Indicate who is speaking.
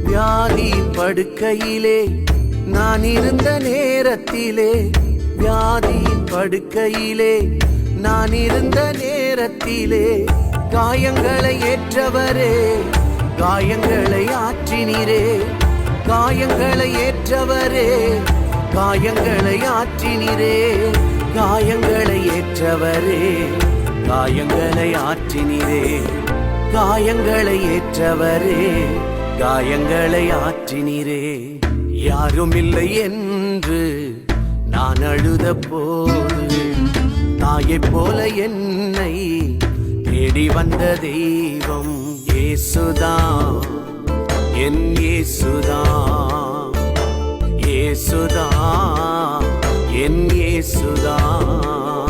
Speaker 1: வியாதி படுக்கையிலே நான் இருந்த நேரத்திலே, வியாதி படுக்கையிலே நான் இருந்த நேரத்திலே, காயங்களை ஏற்றவரே, காயங்களை ஆற்றினீரே, காயங்களை ஏற்றவரே, காயங்களை ஆற்றினீரே, காயங்களை ஏற்றவரே, காயங்களை ஆற்றினீரே, காயங்களை ஏற்றவரே, காயங்களை ஆற்றினீரே. யாரும் இல்லை என்று நான் அழுத போது, தாயைப் போல என்னை தேடி வந்த தெய்வம் இயேசுதான், என் இயேசுதான், இயேசுதான், என் இயேசுதான்.